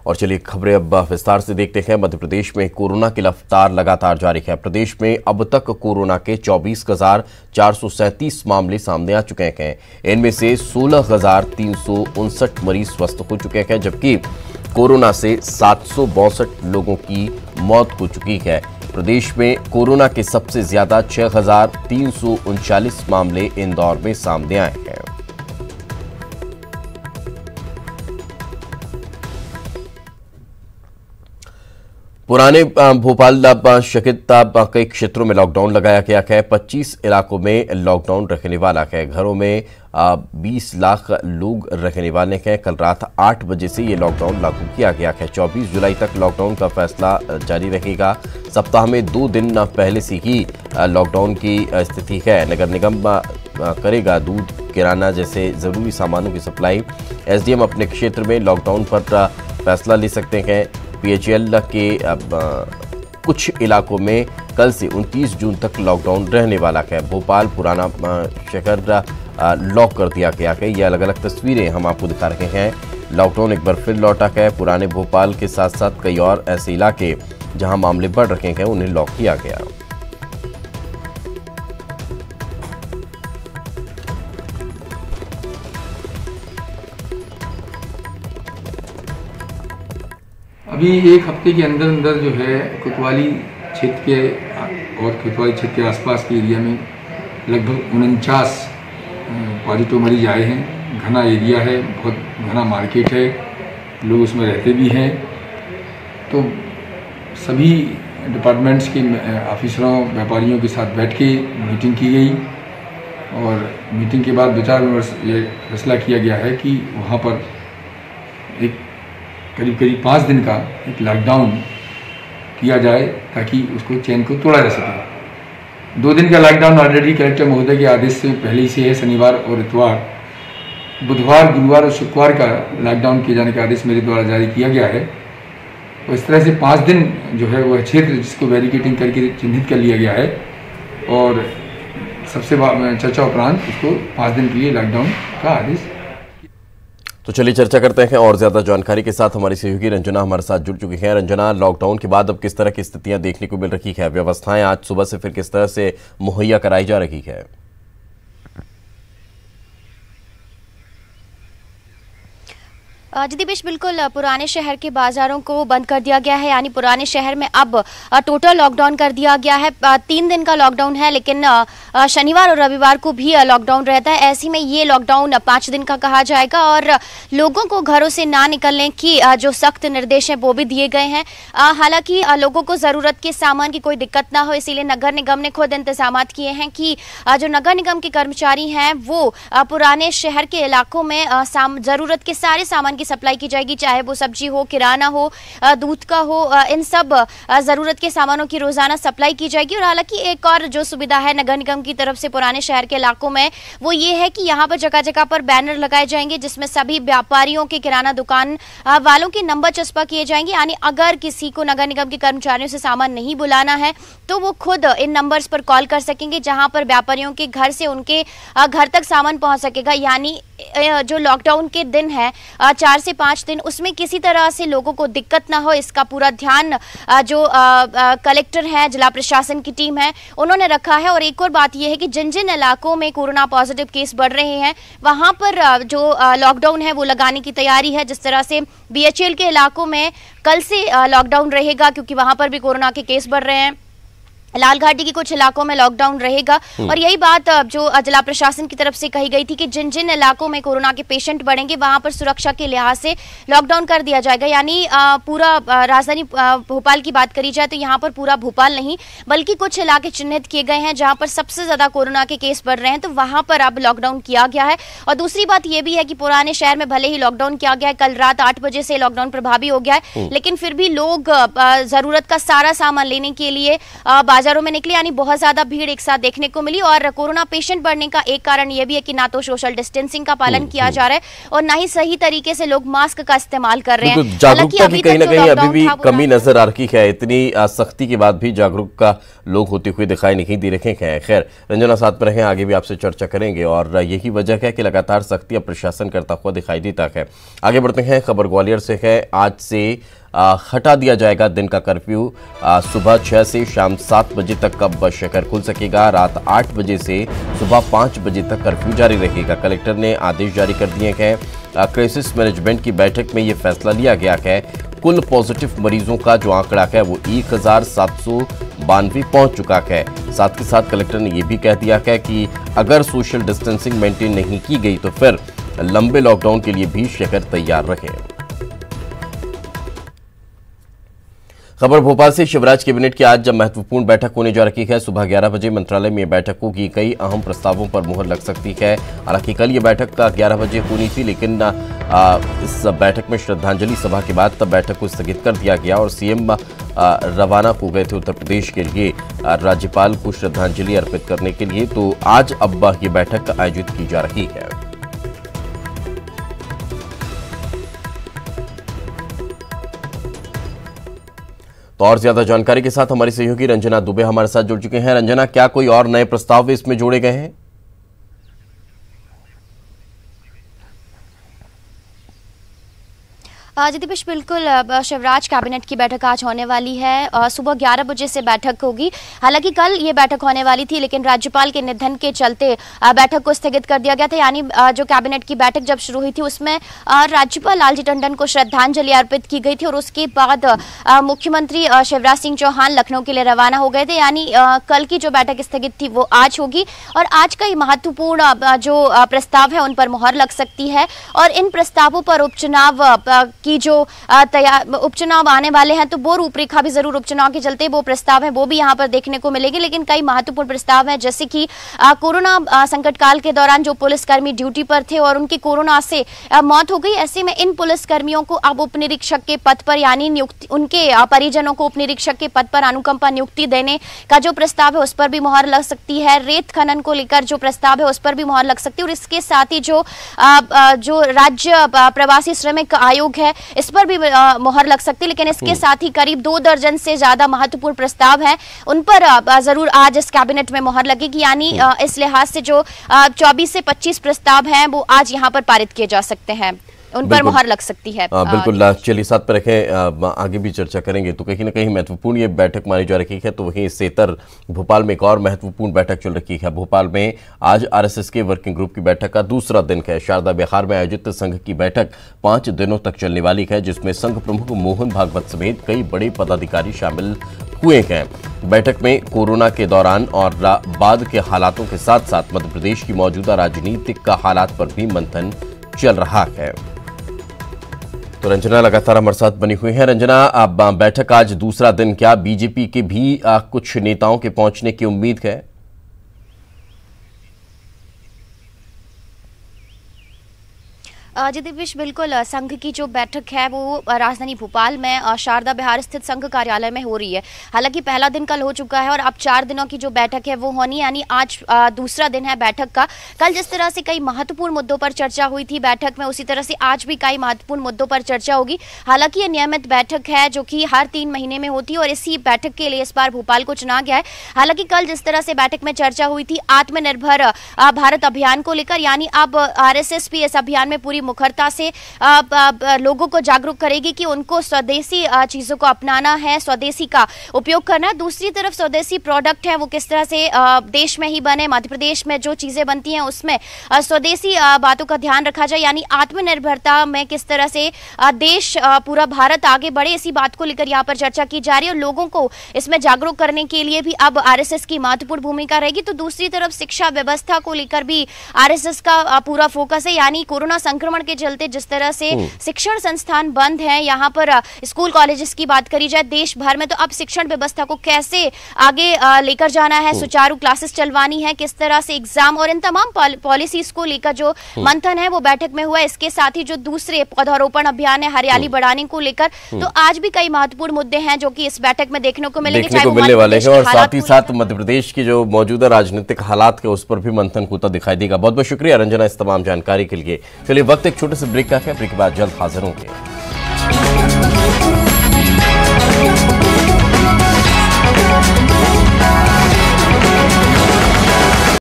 और चलिए खबरें अब विस्तार से देखते हैं। मध्य प्रदेश में कोरोना की रफ्तार लगातार जारी है। प्रदेश में अब तक कोरोना के 24,437 मामले सामने आ चुके हैं। इनमें से 16,359 मरीज स्वस्थ हो चुके हैं, जबकि कोरोना से 762 लोगों की मौत हो चुकी है। प्रदेश में कोरोना के सबसे ज्यादा 6,339 मामले इंदौर में सामने आए हैं। पुराने भोपाल सहित कई क्षेत्रों में लॉकडाउन लगाया गया है। 25 इलाकों में लॉकडाउन रखने वाला है। घरों में 20 लाख लोग रहने वाले हैं। कल रात 8 बजे से ये लॉकडाउन लागू किया गया है। 24 जुलाई तक लॉकडाउन का फैसला जारी रहेगा। सप्ताह में 2 दिन पहले से ही लॉकडाउन की स्थिति है। नगर निगम करेगा दूध, किराना जैसे जरूरी सामानों की सप्लाई। एसडीएम अपने क्षेत्र में लॉकडाउन पर फैसला ले सकते हैं। पीएचएल के कुछ इलाकों में कल से 29 जून तक लॉकडाउन रहने वाला है। भोपाल पुराना शहर लॉक कर दिया गया है। ये अलग अलग तस्वीरें हम आपको दिखा रहे हैं। लॉकडाउन एक बार फिर लौटा है। पुराने भोपाल के साथ साथ कई और ऐसे इलाके जहां मामले बढ़ रहे हैं उन्हें लॉक किया गया। अभी एक हफ्ते के अंदर अंदर जो है कोतवाली क्षेत्र के और कोतवाली क्षेत्र के आसपास के एरिया में लगभग 49 पॉजिटिव मरीज आए हैं। घना एरिया है, बहुत घना मार्केट है, लोग उसमें रहते भी हैं। तो सभी डिपार्टमेंट्स के ऑफिसरों, व्यापारियों के साथ बैठ के मीटिंग की गई और मीटिंग के बाद विचार विमर्श ये फैसला किया गया है कि वहाँ पर एक करीब 5 दिन का एक लॉकडाउन किया जाए ताकि उसको चेन को तोड़ा जा सके। 2 दिन का लॉकडाउन ऑलरेडी कलेक्टर महोदय के आदेश से पहले ही से है। शनिवार और इतवार, बुधवार, गुरुवार और शुक्रवार का लॉकडाउन किए जाने का आदेश मेरे द्वारा जारी किया गया है। तो इस तरह से 5 दिन जो है वह क्षेत्र जिसको बैरिकेडिंग करके चिन्हित कर लिया गया है और सबसे चर्चा उपरांत उसको 5 दिन के लिए लॉकडाउन का आदेश। तो चलिए चर्चा करते हैं और ज्यादा जानकारी के साथ हमारी सहयोगी रंजना हमारे साथ जुड़ चुकी हैं। रंजना, लॉकडाउन के बाद अब किस तरह की स्थितियां देखने को मिल रही है? व्यवस्थाएं आज सुबह से फिर किस तरह से मुहैया कराई जा रही है? जी दिपेश, बिल्कुल पुराने शहर के बाजारों को बंद कर दिया गया है। यानी पुराने शहर में अब टोटल लॉकडाउन कर दिया गया है। 3 दिन का लॉकडाउन है, लेकिन शनिवार और रविवार को भी लॉकडाउन रहता है। ऐसे में ये लॉकडाउन 5 दिन का कहा जाएगा और लोगों को घरों से ना निकलने की जो सख्त निर्देश हैं वो भी दिए गए हैं। हालांकि लोगों को जरूरत के सामान की कोई दिक्कत ना हो, इसीलिए नगर निगम ने खुद इंतजाम किए हैं कि जो नगर निगम के कर्मचारी हैं वो पुराने शहर के इलाकों में जरूरत के सारे सामान सप्लाई की जाएगी, चाहे वो सब्जी हो, किराना हो, दूध का हो, इन सब जरूरत के सामानों की रोजाना सप्लाई की जाएगी। और हालांकि एक और जो सुविधा है नगर निगम की तरफ से पुराने शहर के इलाकों में वो ये है कि यहाँ पर जगह जगह पर बैनर लगाए जाएंगे जिसमें सभी व्यापारियों के, किराना दुकान वालों के नंबर चस्पा किए जाएंगे। यानी अगर किसी को नगर निगम के कर्मचारियों से सामान नहीं बुलाना है तो वो खुद इन नंबर्स पर कॉल कर सकेंगे, जहां पर व्यापारियों के घर से उनके घर तक सामान पहुंच सकेगा। यानी जो लॉकडाउन के दिन है 4 से 5 दिन, उसमें किसी तरह से लोगों को दिक्कत ना हो, इसका पूरा ध्यान जो कलेक्टर है, जिला प्रशासन की टीम है, उन्होंने रखा है। और एक और बात यह है कि जिन जिन इलाकों में कोरोना पॉजिटिव केस बढ़ रहे हैं वहां पर जो लॉकडाउन है वो लगाने की तैयारी है। जिस तरह से बीएचएल के इलाकों में कल से लॉकडाउन रहेगा क्योंकि वहां पर भी कोरोना के केस बढ़ रहे हैं। लाल घाटी के कुछ इलाकों में लॉकडाउन रहेगा और यही बात जो जिला प्रशासन की तरफ से कही गई थी कि जिन जिन इलाकों में कोरोना के पेशेंट बढ़ेंगे वहां पर सुरक्षा के लिहाज से लॉकडाउन कर दिया जाएगा। यानी पूरा राजधानी भोपाल की बात करी जाए तो यहाँ पर पूरा भोपाल नहीं बल्कि कुछ इलाके चिन्हित किए गए हैं जहां पर सबसे ज्यादा कोरोना के केस बढ़ रहे हैं, तो वहां पर अब लॉकडाउन किया गया है। और दूसरी बात यह भी है कि पुराने शहर में भले ही लॉकडाउन किया गया है, कल रात 8 बजे से लॉकडाउन प्रभावी हो गया है, लेकिन फिर भी लोग जरूरत का सारा सामान लेने के लिए बाजारों में निकले, यानी बहुत ज्यादा भीड़ एक साथ देखने को मिली। और कोरोना पेशेंट बढ़ने का एक कारण यह भी है कि ना तो सोशल डिस्टेंसिंग का पालन किया जा रहा है और ना ही सही तरीके से लोग मास्क का इस्तेमाल कर रहे हैं। जागरूकता की कहीं ना कहीं अभी भी कमी नजर आ रही है। इतनी सख्ती के बाद भी जागरूकता लोग होते हुए दिखाई नहीं दे रहे हैं। खैर रंजना साथ पर रहें, आगे भी आपसे चर्चा करेंगे और यही वजह है कि लगातार सख्ती प्रशासन करता हुआ दिखाई देता है। आगे बढ़ते हैं, खबर ग्वालियर से है। आज से हटा दिया जाएगा दिन का कर्फ्यू। सुबह 6 से शाम 7 बजे तक अब शहर खुल सकेगा। रात 8 बजे से सुबह 5 बजे तक कर्फ्यू जारी रहेगा। कलेक्टर ने आदेश जारी कर दिए हैं। क्राइसिस मैनेजमेंट की बैठक में यह फैसला लिया गया है। कुल पॉजिटिव मरीजों का जो आंकड़ा है वो 1792 पहुंच चुका है। साथ ही साथ कलेक्टर ने यह भी कह दिया है कि अगर सोशल डिस्टेंसिंग मेंटेन नहीं की गई तो फिर लंबे लॉकडाउन के लिए भी शहर तैयार रहे। खबर भोपाल से, शिवराज कैबिनेट की आज जब महत्वपूर्ण बैठक होने जा रही है। सुबह 11 बजे मंत्रालय में बैठक होगी। कई अहम प्रस्तावों पर मुहर लग सकती है। हालांकि कल ये बैठक 11 बजे होनी थी, लेकिन इस बैठक में श्रद्धांजलि सभा के बाद तब बैठक को स्थगित कर दिया गया और सीएम रवाना हो गए थे उत्तर प्रदेश के लिए राज्यपाल को श्रद्धांजलि अर्पित करने के लिए। तो आज अब ये बैठक आयोजित की जा रही है। तो और ज्यादा जानकारी के साथ हमारी सहयोगी रंजना दुबे हमारे साथ जुड़ चुके हैं। रंजना, क्या कोई और नए प्रस्ताव इसमें जोड़े गए हैं? जी दिपेश, बिल्कुल शिवराज कैबिनेट की बैठक आज होने वाली है। सुबह 11 बजे से बैठक होगी। हालांकि कल ये बैठक होने वाली थी, लेकिन राज्यपाल के निधन के चलते बैठक को स्थगित कर दिया गया था। यानी जो कैबिनेट की बैठक जब शुरू हुई थी उसमें राज्यपाल लालजी टंडन को श्रद्धांजलि अर्पित की गई थी और उसके बाद मुख्यमंत्री शिवराज सिंह चौहान लखनऊ के लिए रवाना हो गए थे। यानी कल की जो बैठक स्थगित थी वो आज होगी और आज का ये महत्वपूर्ण जो प्रस्ताव है उन पर मुहर लग सकती है। और इन प्रस्तावों पर उपचुनाव की जो उपचुनाव आने वाले हैं तो वो रूपरेखा भी जरूर उपचुनाव के चलते वो प्रस्ताव है वो भी यहाँ पर देखने को मिलेगी। लेकिन कई महत्वपूर्ण प्रस्ताव हैं, जैसे कि कोरोना संकट काल के दौरान जो पुलिसकर्मी ड्यूटी पर थे और उनकी कोरोना से मौत हो गई, ऐसे में इन पुलिसकर्मियों को अब उप निरीक्षक के पद पर यानी नियुक्ति, उनके परिजनों को उप निरीक्षक के पद पर अनुकंपा नियुक्ति देने का जो प्रस्ताव है उस पर भी मुहर लग सकती है। रेत खनन को लेकर जो प्रस्ताव है उस पर भी मुहर लग सकती है। और इसके साथ ही जो राज्य प्रवासी श्रमिक आयोग है इस पर भी मुहर लग सकती है। लेकिन इसके साथ ही करीब 2 दर्जन से ज्यादा महत्वपूर्ण प्रस्ताव हैं उन पर जरूर आज इस कैबिनेट में मुहर लगेगी। यानी इस लिहाज से जो 24 से 25 प्रस्ताव हैं वो आज यहां पर पारित किए जा सकते हैं, उन पर मुहर लग सकती है। बिल्कुल, चलिए साथ पर रखें, आगे भी चर्चा करेंगे। तो कहीं ना कहीं महत्वपूर्ण ये बैठक मानी जा रही है। तो वहीं इससे इतर भोपाल में एक और महत्वपूर्ण बैठक चल रही है। भोपाल में आज आरएसएस के वर्किंग ग्रुप की बैठक का दूसरा दिन है। शारदा विहार में आयोजित संघ की बैठक 5 दिनों तक चलने वाली है, जिसमें संघ प्रमुख मोहन भागवत समेत कई बड़े पदाधिकारी शामिल हुए हैं। बैठक में कोरोना के दौरान और बाद के हालातों के साथ साथ मध्य प्रदेश की मौजूदा राजनीतिक का हालात पर भी मंथन चल रहा है। तो रंजना लगातार हमारे साथ बनी हुई है। रंजना, अब बैठक आज दूसरा दिन, क्या बीजेपी के भी कुछ नेताओं के पहुंचने की उम्मीद है? जी दिपेश, बिल्कुल संघ की जो बैठक है वो राजधानी भोपाल में शारदा विहार स्थित संघ कार्यालय में हो रही है। हालांकि पहला दिन कल हो चुका है और अब 4 दिनों की जो बैठक है वो होनी, यानी आज दूसरा दिन है बैठक का। कल जिस तरह से कई महत्वपूर्ण मुद्दों पर चर्चा हुई थी बैठक में, उसी तरह से आज भी कई महत्वपूर्ण मुद्दों पर चर्चा होगी। हालांकि ये नियमित बैठक है जो कि हर 3 महीने में होती है और इसी बैठक के लिए इस बार भोपाल को चुना गया है। हालांकि कल जिस तरह से बैठक में चर्चा हुई थी आत्मनिर्भर भारत अभियान को लेकर, यानी अब आरएसएस भी इस अभियान में पूरी मुखरता से लोगों को जागरूक करेगी कि उनको स्वदेशी चीजों को अपनाना है, स्वदेशी का उपयोग करना है। दूसरी तरफ स्वदेशी प्रोडक्ट है वो किस तरह से देश में ही बने, मध्य प्रदेश में जो चीजें बनती हैं उसमें स्वदेशी बातों का ध्यान रखा जाए। यानी आत्मनिर्भरता में किस तरह से देश पूरा भारत आगे बढ़े, इसी बात को लेकर यहाँ पर चर्चा की जा रही है और लोगों को इसमें जागरूक करने के लिए भी अब आरएसएस की महत्वपूर्ण भूमिका रहेगी। तो दूसरी तरफ शिक्षा व्यवस्था को लेकर भी आरएसएस का पूरा फोकस है। यानी कोरोना संक्रमण संक्रमण के चलते जिस तरह से शिक्षण संस्थान बंद हैं, यहाँ पर स्कूल कॉलेजेस की बात करी जाए देश भर में, तो अब शिक्षण व्यवस्था को कैसे आगे लेकर जाना है, सुचारू क्लासेस चलवानी है, किस तरह से एग्जाम और इन तमाम पॉलिसीज को लेकर जो मंथन है वो बैठक में हुआ। इसके साथ ही जो दूसरे पौधारोपण अभियान है हरियाली बढ़ाने को लेकर, तो आज भी कई महत्वपूर्ण मुद्दे हैं जो कि इस बैठक में देखने को मिलने वाले हैं और साथ ही साथ मध्य प्रदेश की जो मौजूदा राजनीतिक हालात के उस पर भी मंथन होता दिखाई देगा। बहुत बहुत शुक्रिया रंजना इस तमाम जानकारी के लिए। चलिए वक्त एक छोटे से ब्रेक का है, ब्रेक के बाद जल्द हाजिर होंगे।